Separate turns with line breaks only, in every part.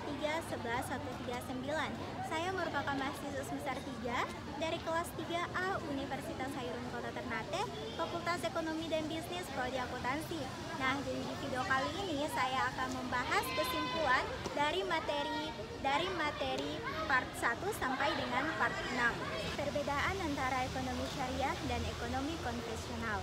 13139. Saya merupakan mahasiswa semester 3 dari kelas 3A Universitas Hairun Kota Ternate, Fakultas Ekonomi dan Bisnis Prodi Akuntansi. Nah, jadi di video kali ini saya akan membahas kesimpulan dari materi part 1 sampai dengan part 6. Perbedaan antara ekonomi syariah dan ekonomi konvensional.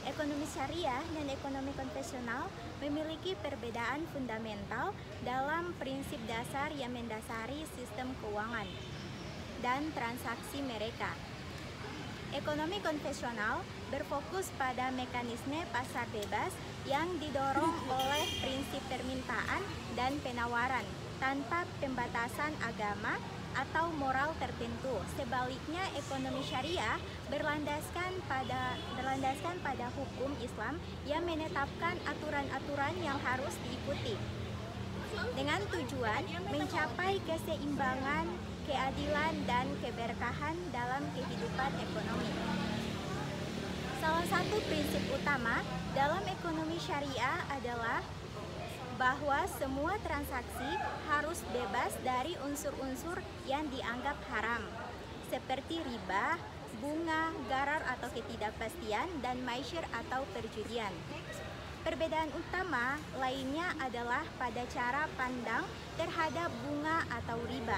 Ekonomi syariah dan ekonomi konvensional memiliki perbedaan fundamental dalam prinsip dasar yang mendasari sistem keuangan dan transaksi mereka. Ekonomi konvensional berfokus pada mekanisme pasar bebas yang didorong oleh prinsip permintaan dan penawaran tanpa pembatasan agama atau moral tertentu. Sebaliknya, ekonomi syariah berlandaskan pada hukum Islam yang menetapkan aturan-aturan yang harus diikuti dengan tujuan mencapai keseimbangan, keadilan, dan keberkahan dalam kehidupan ekonomi. Salah satu prinsip utama dalam ekonomi syariah adalah bahwa semua transaksi harus bebas dari unsur-unsur yang dianggap haram, seperti riba, bunga, gharar atau ketidakpastian, dan maisir atau perjudian. Perbedaan utama lainnya adalah pada cara pandang terhadap bunga atau riba.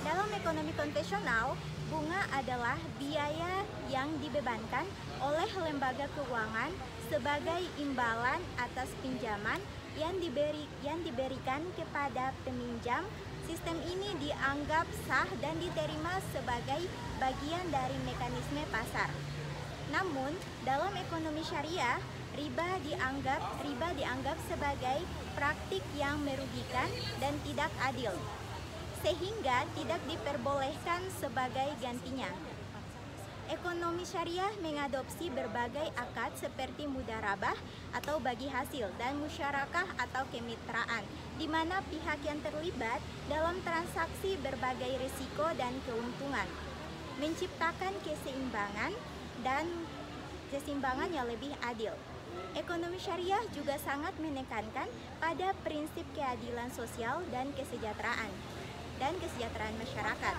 Dalam ekonomi konvensional, bunga adalah biaya yang dibebankan oleh lembaga keuangan sebagai imbalan atas pinjaman yang diberikan kepada peminjam. Sistem ini dianggap sah dan diterima sebagai bagian dari mekanisme pasar. Namun, dalam ekonomi syariah, riba dianggap sebagai praktik yang merugikan dan tidak adil, sehingga tidak diperbolehkan sebagai gantinya. Ekonomi syariah mengadopsi berbagai akad seperti mudharabah atau bagi hasil dan musyarakah atau kemitraan, di mana pihak yang terlibat dalam transaksi berbagai risiko dan keuntungan, menciptakan keseimbangan yang lebih adil. Ekonomi syariah juga sangat menekankan pada prinsip keadilan sosial dan kesejahteraan masyarakat.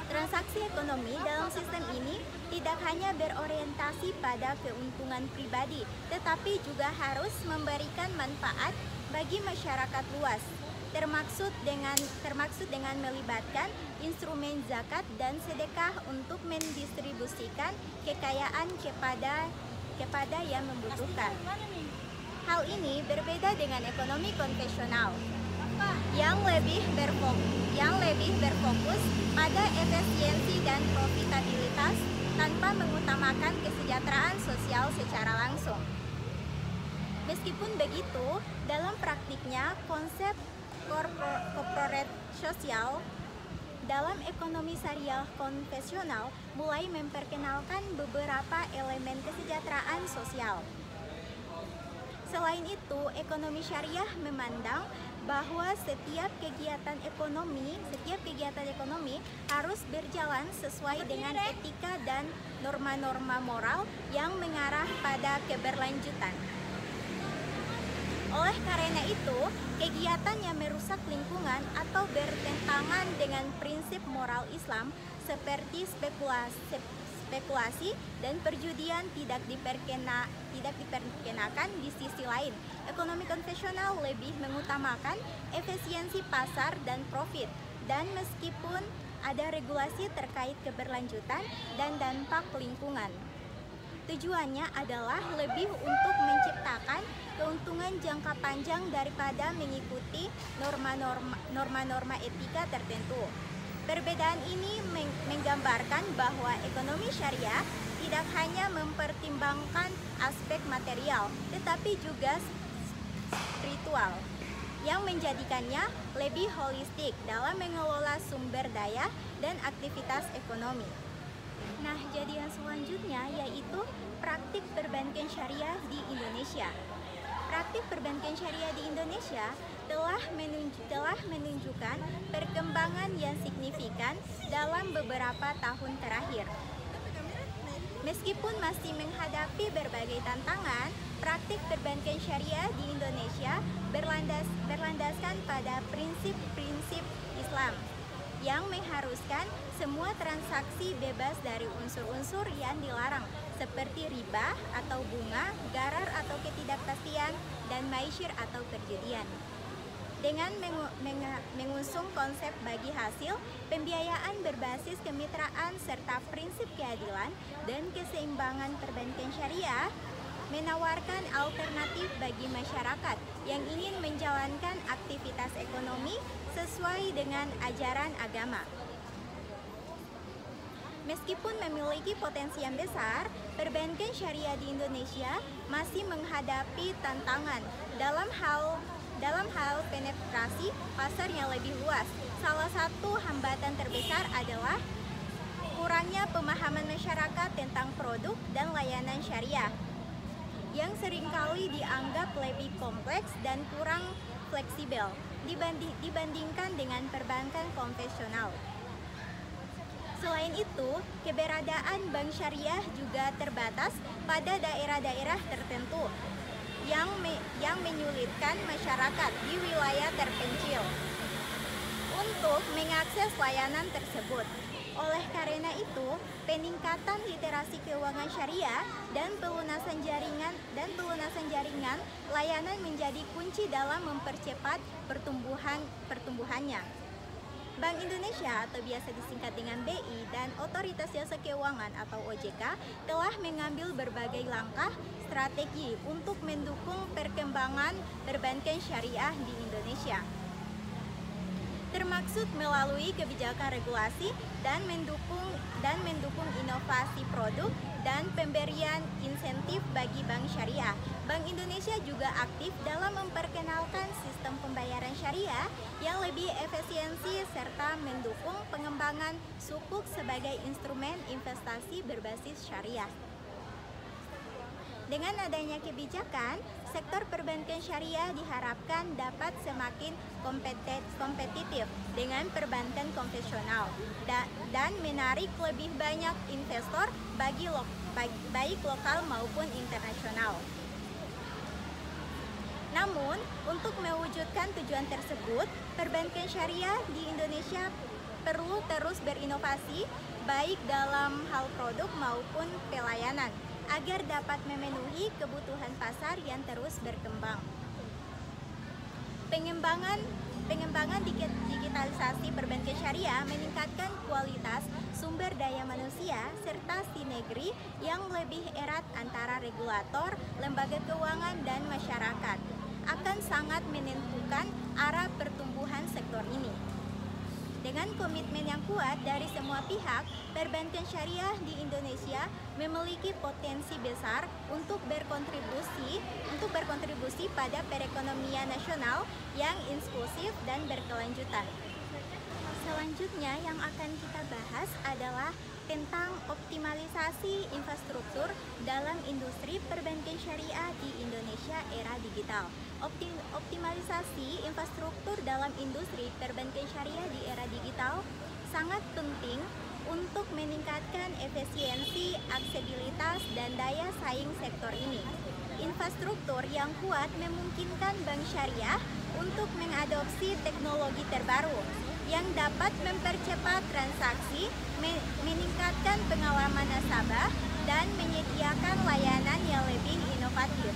Transaksi ekonomi dalam sistem ini tidak hanya berorientasi pada keuntungan pribadi, tetapi juga harus memberikan manfaat bagi masyarakat luas, termaksud dengan melibatkan instrumen zakat dan sedekah untuk mendistribusikan kekayaan kepada yang membutuhkan. Hal ini berbeda dengan ekonomi konvensional yang lebih berfokus pada efisiensi dan profitabilitas tanpa mengutamakan kesejahteraan sosial secara langsung. Meskipun begitu, dalam praktiknya konsep corporate sosial dalam ekonomi syariah konvensional mulai memperkenalkan beberapa elemen kesejahteraan sosial. Selain itu, ekonomi syariah memandang bahwa setiap kegiatan ekonomi harus berjalan sesuai dengan etika dan norma-norma moral yang mengarah pada keberlanjutan. Oleh karena itu, kegiatan yang merusak lingkungan atau bertentangan dengan prinsip moral Islam seperti spekulasi dan perjudian tidak diperkenakan. Di sisi lain, ekonomi konvensional lebih mengutamakan efisiensi pasar dan profit, dan meskipun ada regulasi terkait keberlanjutan dan dampak lingkungan, tujuannya adalah lebih untuk menciptakan keuntungan jangka panjang daripada mengikuti norma-norma etika tertentu. Perbedaan ini menggambarkan bahwa ekonomi syariah tidak hanya mempertimbangkan aspek material, tetapi juga spiritual, yang menjadikannya lebih holistik dalam mengelola sumber daya dan aktivitas ekonomi. Nah, jadi yang selanjutnya yaitu praktik perbankan syariah di Indonesia. Praktik perbankan syariah di Indonesia telah menunjukkan perkembangan yang signifikan dalam beberapa tahun terakhir. Meskipun masih menghadapi berbagai tantangan, Praktik perbankan syariah di Indonesia berlandaskan pada prinsip-prinsip Islam yang mengharuskan semua transaksi bebas dari unsur-unsur yang dilarang seperti riba atau bunga, gharar atau ketidakpastian, dan maisir atau perjudian. Dengan mengusung konsep bagi hasil, pembiayaan berbasis kemitraan serta prinsip keadilan dan keseimbangan perbankan syariah menawarkan alternatif bagi masyarakat yang ingin menjalankan aktivitas ekonomi sesuai dengan ajaran agama. Meskipun memiliki potensi yang besar, perbankan syariah di Indonesia masih menghadapi tantangan dalam hal penetrasi pasar yang lebih luas. Salah satu hambatan terbesar adalah kurangnya pemahaman masyarakat tentang produk dan layanan syariah yang seringkali dianggap lebih kompleks dan kurang fleksibel dibandingkan dengan perbankan konvensional. Selain itu, keberadaan bank syariah juga terbatas pada daerah-daerah tertentu yang menyulitkan masyarakat di wilayah terpencil untuk mengakses layanan tersebut. Oleh karena itu, peningkatan literasi keuangan syariah dan pelunasan jaringan layanan menjadi kunci dalam mempercepat pertumbuhannya. Bank Indonesia atau biasa disingkat dengan BI dan Otoritas Jasa Keuangan atau OJK telah mengambil berbagai langkah strategi untuk mendukung perkembangan perbankan syariah di Indonesia, termaksud melalui kebijakan regulasi dan mendukung inovasi produk dan pemberian insentif bagi bank syariah. Bank Indonesia juga aktif dalam memperkenalkan sistem pembayaran syariah yang lebih efisiensi serta mendukung pengembangan sukuk sebagai instrumen investasi berbasis syariah. Dengan adanya kebijakan, sektor perbankan syariah diharapkan dapat semakin kompetitif dengan perbankan konvensional dan menarik lebih banyak investor baik lokal maupun internasional. Namun, untuk mewujudkan tujuan tersebut, perbankan syariah di Indonesia perlu terus berinovasi baik dalam hal produk maupun pelayanan, agar dapat memenuhi kebutuhan pasar yang terus berkembang. Pengembangan digitalisasi perbankan syariah meningkatkan kualitas sumber daya manusia serta sinergi yang lebih erat antara regulator, lembaga keuangan, dan masyarakat akan sangat menentukan arah pertumbuhan sektor ini. Dengan komitmen yang kuat dari semua pihak, perbankan syariah di Indonesia memiliki potensi besar untuk berkontribusi pada perekonomian nasional yang inklusif dan berkelanjutan. Selanjutnya yang akan kita bahas adalah tentang optimalisasi infrastruktur dalam industri perbankan syariah di Indonesia era digital. Optimalisasi infrastruktur dalam industri perbankan syariah di era digital sangat penting untuk meningkatkan efisiensi, aksesibilitas, dan daya saing sektor ini. Infrastruktur yang kuat memungkinkan bank syariah untuk mengadopsi teknologi terbaru yang dapat mempercepat transaksi, meningkatkan pengalaman nasabah, dan menyediakan layanan yang lebih inovatif.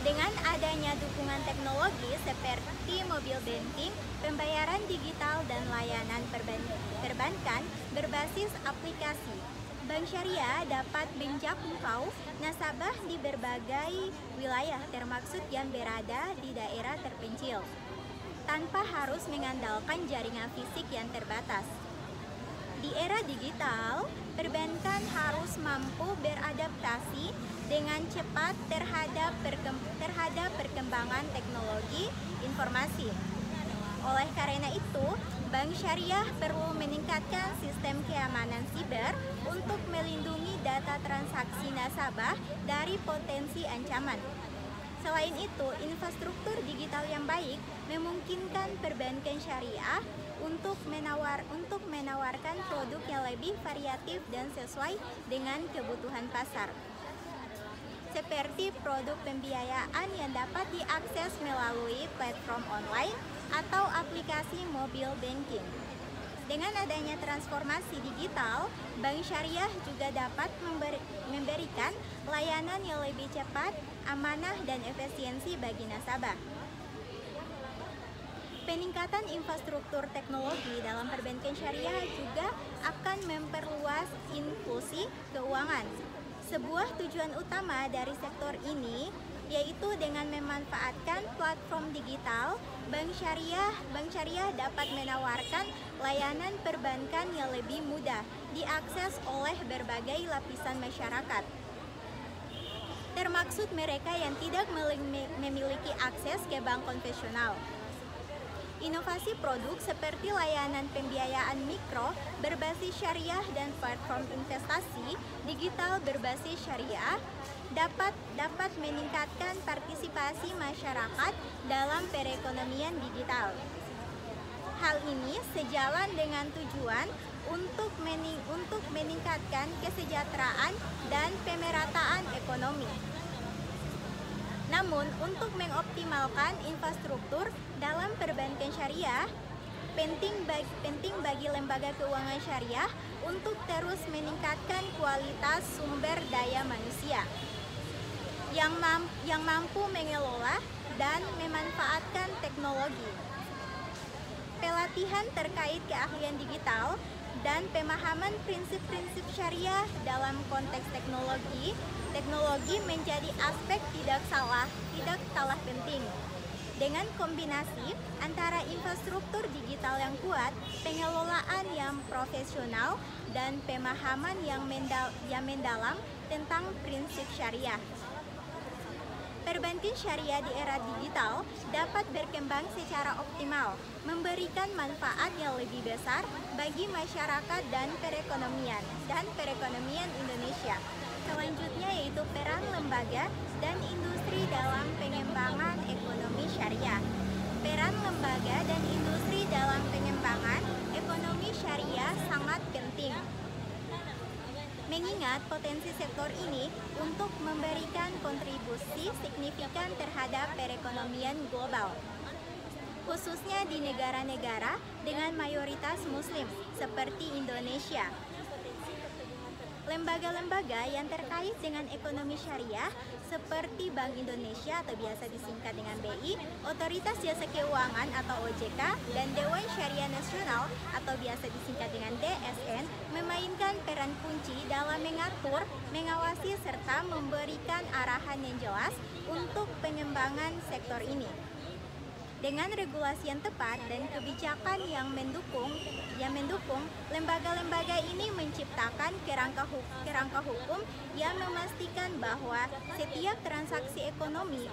Dengan adanya dukungan teknologi seperti mobile banking, pembayaran digital, dan layanan perbankan berbasis aplikasi, bank syariah dapat menjangkau nasabah di berbagai wilayah, termasuk yang berada di daerah terpencil, tanpa harus mengandalkan jaringan fisik yang terbatas. Di era digital, perbankan harus mampu beradaptasi dengan cepat terhadap perkembangan teknologi informasi. Oleh karena itu, bank syariah perlu meningkatkan sistem keamanan siber untuk melindungi data transaksi nasabah dari potensi ancaman. Selain itu, infrastruktur digital yang baik memungkinkan perbankan syariah untuk menawarkan produk yang lebih variatif dan sesuai dengan kebutuhan pasar. seperti produk pembiayaan yang dapat diakses melalui platform online atau aplikasi mobile banking. Dengan adanya transformasi digital, bank syariah juga dapat memberikan layanan yang lebih cepat, amanah, dan efisiensi bagi nasabah. Peningkatan infrastruktur teknologi dalam perbankan syariah juga akan memperluas inklusi keuangan. Sebuah tujuan utama dari sektor ini yaitu dengan memanfaatkan platform digital, bank syariah dapat menawarkan layanan perbankan yang lebih mudah diakses oleh berbagai lapisan masyarakat, termaksud mereka yang tidak memiliki akses ke bank konvensional. Inovasi produk seperti layanan pembiayaan mikro berbasis syariah dan platform investasi digital berbasis syariah dapat meningkatkan partisipasi masyarakat dalam perekonomian digital. Hal ini sejalan dengan tujuan untuk meningkatkan kesejahteraan dan pemerataan ekonomi. Namun, untuk mengoptimalkan infrastruktur dalam perbankan syariah, penting bagi lembaga keuangan syariah untuk terus meningkatkan kualitas sumber daya manusia yang mampu mengelola dan memanfaatkan teknologi. Pelatihan terkait keahlian digital dan pemahaman prinsip-prinsip syariah dalam konteks teknologi menjadi aspek tidak kalah penting. Dengan kombinasi antara infrastruktur digital yang kuat, pengelolaan yang profesional, dan pemahaman yang mendalam tentang prinsip syariah, perbankan syariah di era digital dapat berkembang secara optimal, memberikan manfaat yang lebih besar bagi masyarakat dan perekonomian Indonesia. Selanjutnya yaitu peran lembaga dan industri dalam pengembangan ekonomi syariah. Peran lembaga dan industri dalam pengembangan ekonomi syariah sangat penting, mengingat potensi sektor ini untuk memberikan kontribusi signifikan terhadap perekonomian global, khususnya di negara-negara dengan mayoritas Muslim seperti Indonesia. Lembaga-lembaga yang terkait dengan ekonomi syariah seperti Bank Indonesia atau biasa disingkat dengan BI, Otoritas Jasa Keuangan atau OJK, dan Dewan Syariah Nasional atau biasa disingkat dengan DSN memainkan peran kunci dalam mengatur, mengawasi, serta memberikan arahan yang jelas untuk pengembangan sektor ini. Dengan regulasi yang tepat dan kebijakan yang mendukung, lembaga-lembaga ini menciptakan kerangka hukum yang memastikan bahwa setiap transaksi ekonomi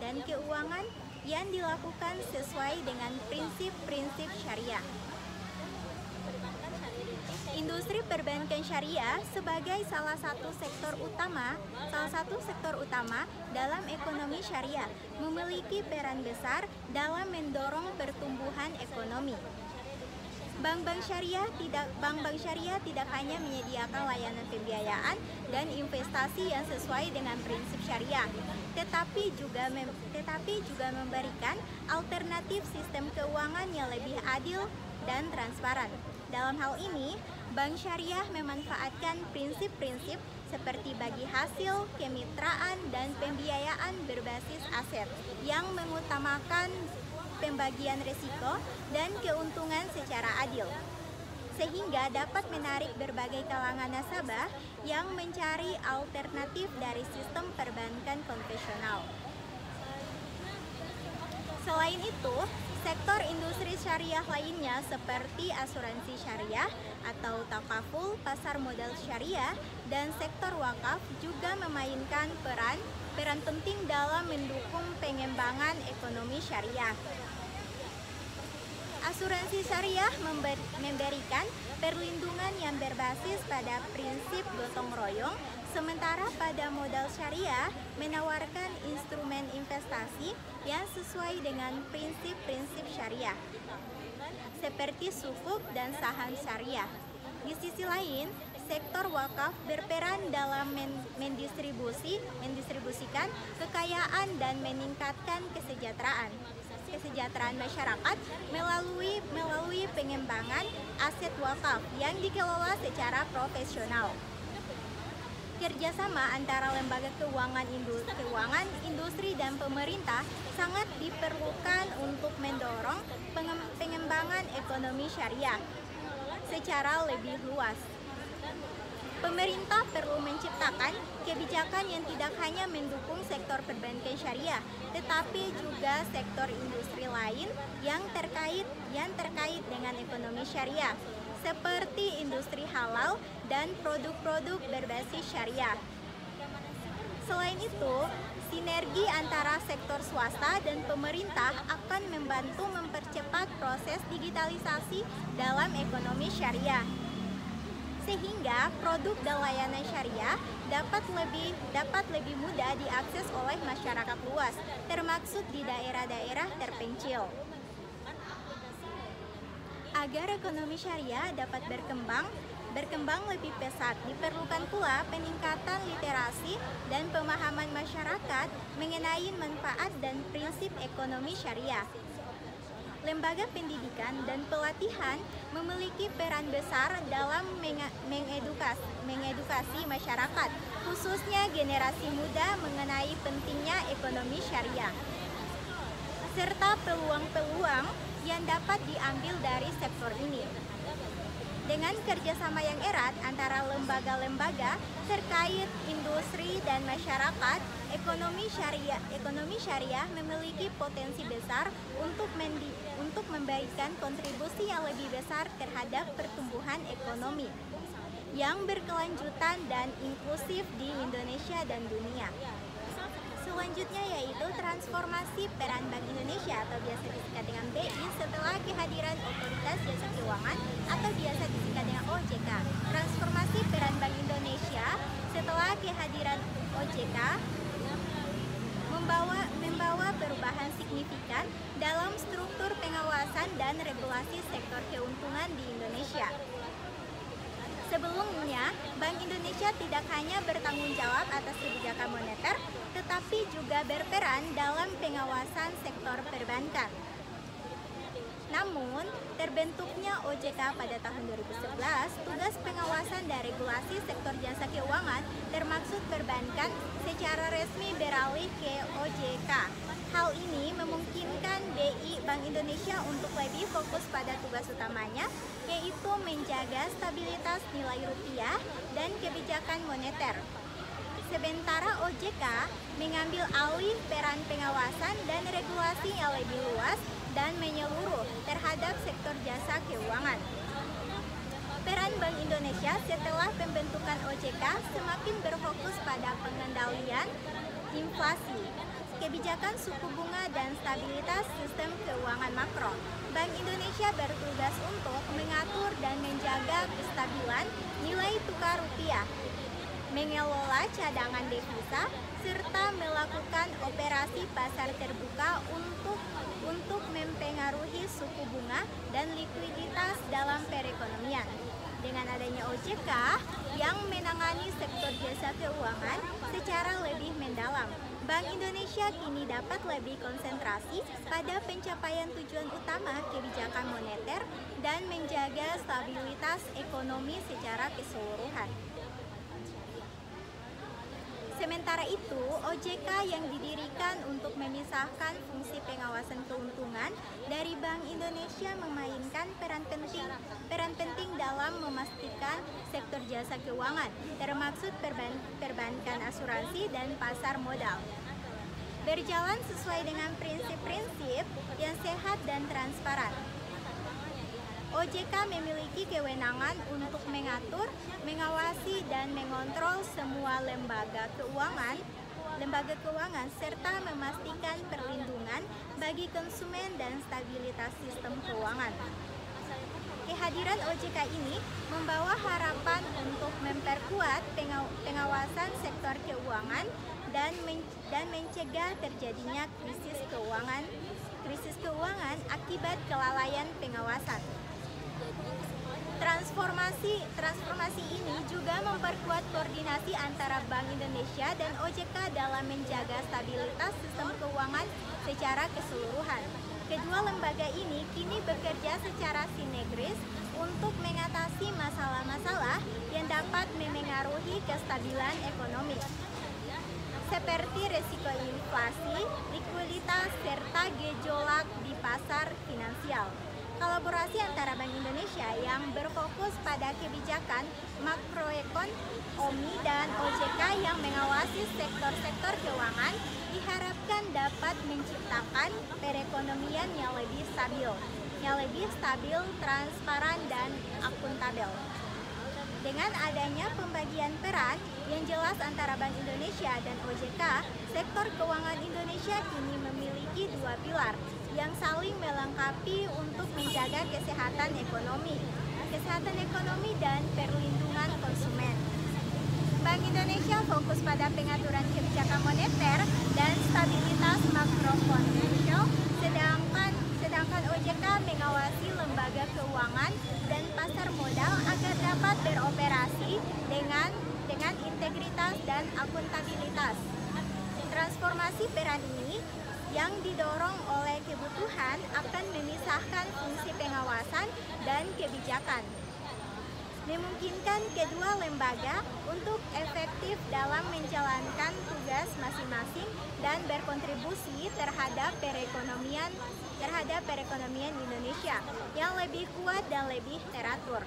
dan keuangan yang dilakukan sesuai dengan prinsip-prinsip syariah. Industri perbankan syariah sebagai salah satu sektor utama dalam ekonomi syariah memiliki peran besar dalam mendorong pertumbuhan ekonomi. Bank-bank syariah tidak hanya menyediakan layanan pembiayaan dan investasi yang sesuai dengan prinsip syariah, tetapi juga memberikan alternatif sistem keuangan yang lebih adil dan transparan. Dalam hal ini, bank syariah memanfaatkan prinsip-prinsip seperti bagi hasil, kemitraan, dan pembiayaan berbasis aset yang mengutamakan pembagian risiko dan keuntungan secara adil, sehingga dapat menarik berbagai kalangan nasabah yang mencari alternatif dari sistem perbankan konvensional. Selain itu, sektor industri syariah lainnya seperti asuransi syariah atau takaful, pasar modal syariah, dan sektor wakaf juga memainkan peran penting dalam mendukung pengembangan ekonomi syariah. Asuransi syariah memberikan perlindungan yang berbasis pada prinsip gotong royong, sementara pada modal syariah menawarkan instrumen investasi yang sesuai dengan prinsip-prinsip syariah, seperti sukuk dan saham syariah. Di sisi lain, sektor wakaf berperan dalam mendistribusikan kekayaan dan meningkatkan kesejahteraan masyarakat melalui pengembangan aset wakaf yang dikelola secara profesional. Kerjasama antara lembaga keuangan industri dan pemerintah sangat diperlukan untuk mendorong pengembangan ekonomi syariah secara lebih luas. Pemerintah perlu menciptakan kebijakan yang tidak hanya mendukung sektor perbankan syariah, tetapi juga sektor industri lain yang terkait dengan ekonomi syariah, seperti industri halal dan produk-produk berbasis syariah. Selain itu, sinergi antara sektor swasta dan pemerintah akan membantu mempercepat proses digitalisasi dalam ekonomi syariah, sehingga produk dan layanan syariah dapat lebih mudah diakses oleh masyarakat luas, termasuk di daerah-daerah terpencil. Agar ekonomi syariah dapat berkembang lebih pesat, diperlukan pula peningkatan literasi dan pemahaman masyarakat mengenai manfaat dan prinsip ekonomi syariah. Lembaga pendidikan dan pelatihan memiliki peran besar dalam mengedukasi masyarakat, khususnya generasi muda mengenai pentingnya ekonomi syariah, serta peluang-peluang yang dapat diambil dari sektor ini. Dengan kerjasama yang erat antara lembaga-lembaga terkait industri dan masyarakat, ekonomi syariah memiliki potensi besar untuk memberikan kontribusi yang lebih besar terhadap pertumbuhan ekonomi yang berkelanjutan dan inklusif di Indonesia dan dunia. Selanjutnya yaitu transformasi peran Bank Indonesia atau biasa disingkat dengan BI setelah kehadiran Otoritas Jasa Keuangan atau biasa disingkat dengan OJK. Transformasi peran Bank Indonesia setelah kehadiran OJK membawa perubahan signifikan dalam struktur pengawasan dan regulasi sektor keuangan di Indonesia. Sebelumnya, Bank Indonesia tidak hanya bertanggung jawab atas kebijakan moneter, tetapi juga berperan dalam pengawasan sektor perbankan. Namun, terbentuknya OJK pada tahun 2011, tugas pengawasan dan regulasi sektor jasa keuangan termasuk perbankan secara resmi beralih ke OJK. Hal ini memungkinkan BI Bank Indonesia untuk lebih fokus pada tugas utamanya, yaitu menjaga stabilitas nilai rupiah dan kebijakan moneter. Sementara OJK mengambil alih peran pengawasan dan regulasi yang lebih luas dan menyeluruh terhadap sektor jasa keuangan. Peran Bank Indonesia setelah pembentukan OJK semakin berfokus pada pengendalian inflasi, kebijakan suku bunga, dan stabilitas sistem keuangan makro. Bank Indonesia bertugas untuk mengatur dan menjaga kestabilan nilai tukar rupiah, mengelola cadangan devisa, serta melakukan operasi pasar terbuka untuk mempengaruhi suku bunga dan likuiditas dalam perekonomian. Dengan adanya OJK yang menangani sektor jasa keuangan secara lebih mendalam, Bank Indonesia kini dapat lebih konsentrasi pada pencapaian tujuan utama kebijakan moneter dan menjaga stabilitas ekonomi secara keseluruhan. Sementara itu, OJK yang didirikan untuk memisahkan fungsi pengawasan keuntungan dari Bank Indonesia memainkan peran penting dalam memastikan sektor jasa keuangan, termasuk perbankan, asuransi, dan pasar modal, berjalan sesuai dengan prinsip-prinsip yang sehat dan transparan. OJK memiliki kewenangan untuk mengatur, mengawasi, dan mengontrol semua lembaga keuangan, serta memastikan perlindungan bagi konsumen dan stabilitas sistem keuangan. Kehadiran OJK ini membawa harapan untuk memperkuat pengawasan sektor keuangan dan mencegah terjadinya krisis keuangan akibat kelalaian pengawasan. Transformasi ini juga memperkuat koordinasi antara Bank Indonesia dan OJK dalam menjaga stabilitas sistem keuangan secara keseluruhan. Kedua lembaga ini kini bekerja secara sinergis untuk mengatasi masalah-masalah yang dapat memengaruhi kestabilan ekonomi, seperti risiko inflasi, likuiditas, serta gejolak di pasar finansial. Kolaborasi antara Bank Indonesia yang berfokus pada kebijakan makroekonomi dan OJK yang mengawasi sektor-sektor keuangan diharapkan dapat menciptakan perekonomian yang lebih stabil, transparan, dan akuntabel. Dengan adanya pembagian peran yang jelas antara Bank Indonesia dan OJK, sektor keuangan Indonesia kini memiliki dua pilar yang saling melengkapi untuk menjaga kesehatan ekonomi dan perlindungan konsumen. Bank Indonesia fokus pada pengaturan kebijakan moneter dan stabilitas makroprudensial, sedangkan OJK mengawasi lembaga keuangan dan pasar modal agar dapat beroperasi dengan integritas dan akuntabilitas. Transformasi peran ini yang didorong oleh kebutuhan akan memisahkan fungsi pengawasan dan kebijakan, memungkinkan kedua lembaga untuk efektif dalam menjalankan tugas masing-masing dan berkontribusi terhadap perekonomian Indonesia yang lebih kuat dan lebih teratur.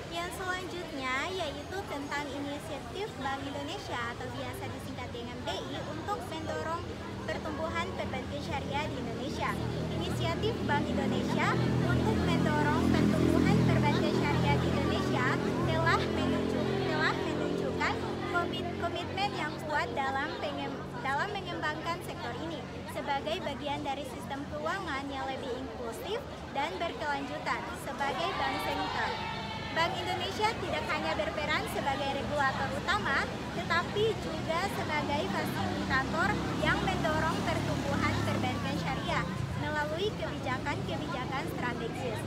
Yang selanjutnya yaitu tentang inisiatif Bank Indonesia atau biasa disingkat dengan BI untuk mendorong pertumbuhan perbankan syariah di Indonesia. Inisiatif Bank Indonesia untuk mendorong pertumbuhan perbankan syariah di Indonesia telah menunjukkan komitmen yang kuat dalam mengembangkan sektor ini sebagai bagian dari sistem keuangan yang lebih inklusif dan berkelanjutan. Sebagai bank sentral, Bank Indonesia tidak hanya berperan sebagai regulator utama, tetapi juga sebagai fasilitator yang mendorong pertumbuhan perbankan syariah melalui kebijakan-kebijakan strategis.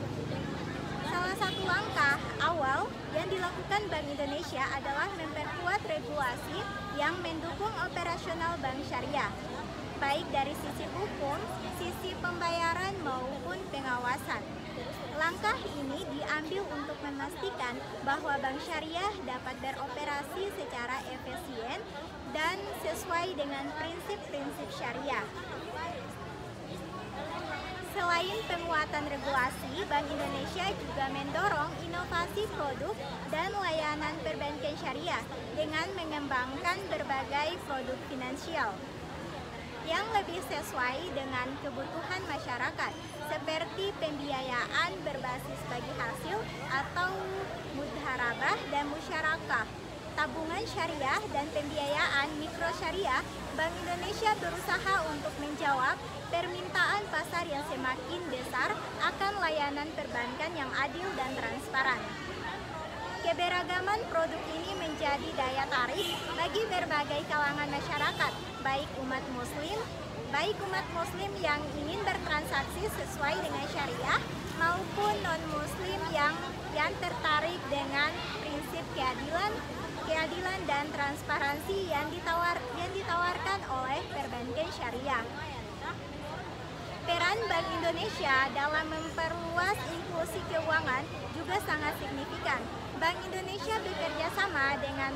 Salah satu langkah awal yang dilakukan Bank Indonesia adalah memperkuat regulasi yang mendukung operasional bank syariah, baik dari sisi hukum, sisi pembayaran maupun pengawasan. Langkah ini diambil untuk memastikan bahwa bank syariah dapat beroperasi secara efisien dan sesuai dengan prinsip-prinsip syariah. Selain penguatan regulasi, Bank Indonesia juga mendorong inovasi produk dan layanan perbankan syariah dengan mengembangkan berbagai produk finansial yang lebih sesuai dengan kebutuhan masyarakat, seperti pembiayaan berbasis bagi hasil atau mudharabah dan musyarakah, tabungan syariah, dan pembiayaan mikro syariah. Bank Indonesia berusaha untuk menjawab permintaan pasar yang semakin besar akan layanan perbankan yang adil dan transparan. Keberagaman produk ini menjadi daya tarik bagi berbagai kalangan masyarakat, baik umat muslim yang ingin bertransaksi sesuai dengan syariah maupun non-muslim yang tertarik dengan prinsip keadilan dan transparansi yang ditawarkan oleh perbankan syariah. Peran Bank Indonesia dalam memperluas inklusi keuangan juga sangat signifikan. Bank Indonesia bekerja sama dengan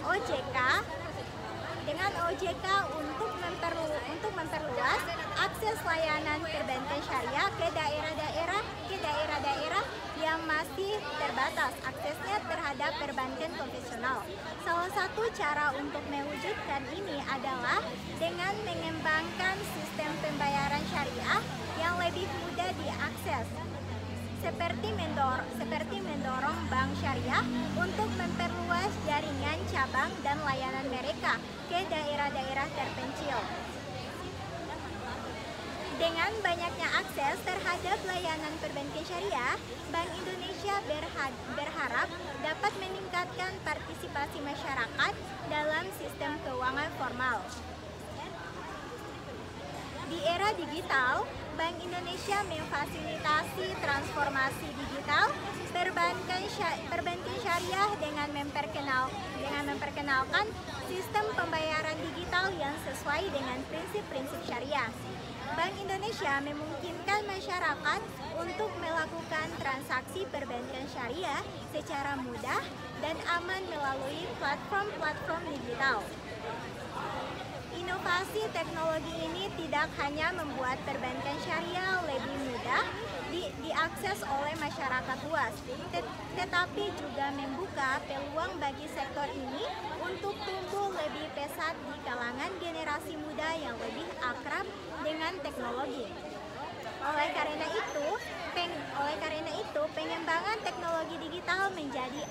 OJK untuk memperluas akses layanan perbankan syariah ke daerah-daerah yang masih terbatas aksesnya terhadap perbankan konvensional. Salah satu cara untuk mewujudkan ini adalah dengan mengembangkan sistem pembayaran syariah yang lebih mudah diakses, seperti mendorong bank syariah untuk memperluas jaringan cabang dan layanan mereka ke daerah-daerah terpencil. Dengan banyaknya akses terhadap layanan perbankan syariah, Bank Indonesia berharap dapat meningkatkan partisipasi masyarakat dalam sistem keuangan formal. Di era digital, Bank Indonesia memfasilitasi transformasi digital perbankan syariah dengan memperkenalkan sistem pembayaran digital yang sesuai dengan prinsip-prinsip syariah. Bank Indonesia memungkinkan masyarakat untuk melakukan transaksi perbankan syariah secara mudah dan aman melalui platform-platform digital. Inovasi teknologi ini tidak hanya membuat perbankan syariah lebih mudah diakses oleh masyarakat luas, tetapi juga membuka peluang bagi sektor ini untuk tumbuh lebih pesat di kalangan generasi muda yang lebih akrab dengan teknologi. Oleh karena itu, pengembangan teknologi digital menjadi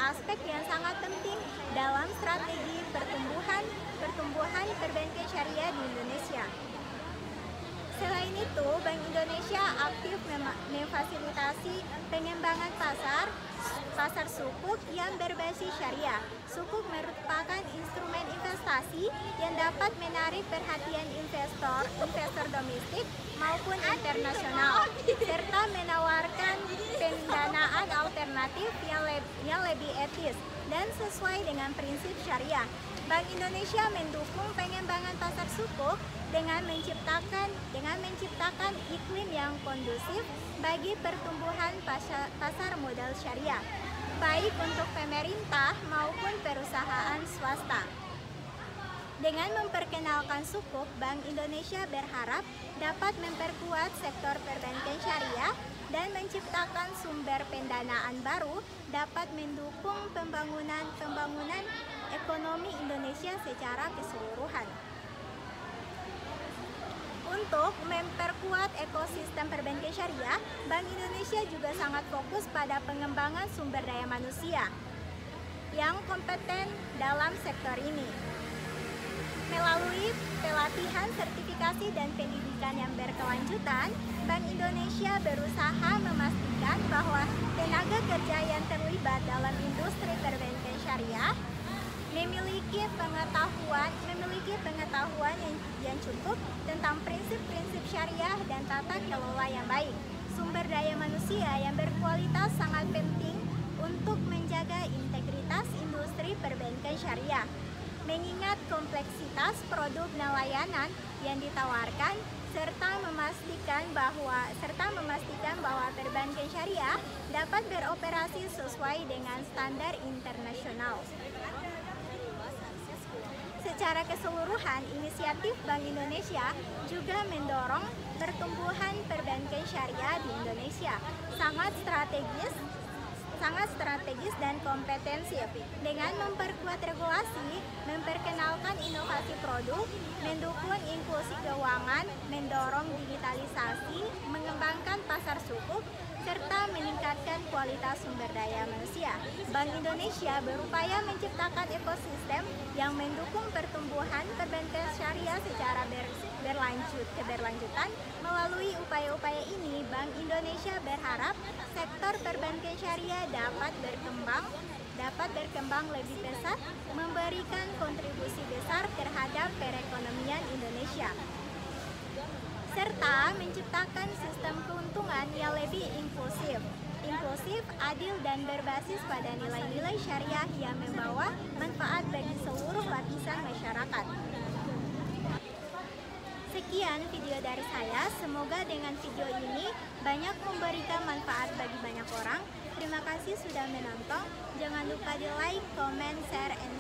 aspek yang sangat penting dalam strategi pertumbuhan perbankan syariah di Indonesia. Selain itu, Bank Indonesia aktif memfasilitasi pengembangan pasar sukuk yang berbasis syariah. Sukuk merupakan instrumen investasi yang dapat menarik perhatian investor domestik maupun internasional, serta menawarkan pendanaan alternatif yang lebih etis dan sesuai dengan prinsip syariah. Bank Indonesia mendukung pengembangan pasar sukuk dengan menciptakan iklim yang kondusif bagi pertumbuhan pasar modal syariah, baik untuk pemerintah maupun perusahaan swasta. Dengan memperkenalkan sukuk, Bank Indonesia berharap dapat memperkuat sektor perbankan syariah dan menciptakan sumber pendanaan baru dapat mendukung pembangunan ekonomi Indonesia secara keseluruhan. Untuk memperkuat ekosistem perbankan syariah, Bank Indonesia juga sangat fokus pada pengembangan sumber daya manusia yang kompeten dalam sektor ini. Melalui pelatihan, sertifikasi, dan pendidikan yang berkelanjutan, Bank Indonesia berusaha memastikan bahwa tenaga kerja yang terlibat dalam industri perbankan syariah memiliki pengetahuan yang cukup tentang prinsip-prinsip syariah dan tata kelola yang baik. Sumber daya manusia yang berkualitas sangat penting untuk menjaga integritas industri perbankan syariah, mengingat kompleksitas produk dan layanan yang ditawarkan serta memastikan bahwa perbankan syariah dapat beroperasi sesuai dengan standar internasional. Secara keseluruhan, inisiatif Bank Indonesia juga mendorong pertumbuhan perbankan syariah di Indonesia sangat strategis dan kompetensif dengan memperkuat regulasi, memperkenalkan inovasi produk, mendukung inklusi keuangan, mendorong digitalisasi, mengembangkan pasar sukuk, serta meningkatkan kualitas sumber daya manusia. Bank Indonesia berupaya menciptakan ekosistem yang mendukung pertumbuhan perbankan syariah secara keberlanjutan. Melalui upaya-upaya ini, Bank Indonesia berharap sektor perbankan syariah dapat berkembang lebih pesat, memberikan kontribusi besar terhadap perekonomian Indonesia, serta menciptakan sistem keuntungan yang lebih inklusif, adil, dan berbasis pada nilai-nilai syariah yang membawa manfaat bagi seluruh lapisan masyarakat. Sekian video dari saya, semoga dengan video ini banyak memberikan manfaat bagi banyak orang. Terima kasih sudah menonton, jangan lupa di like, comment, share, and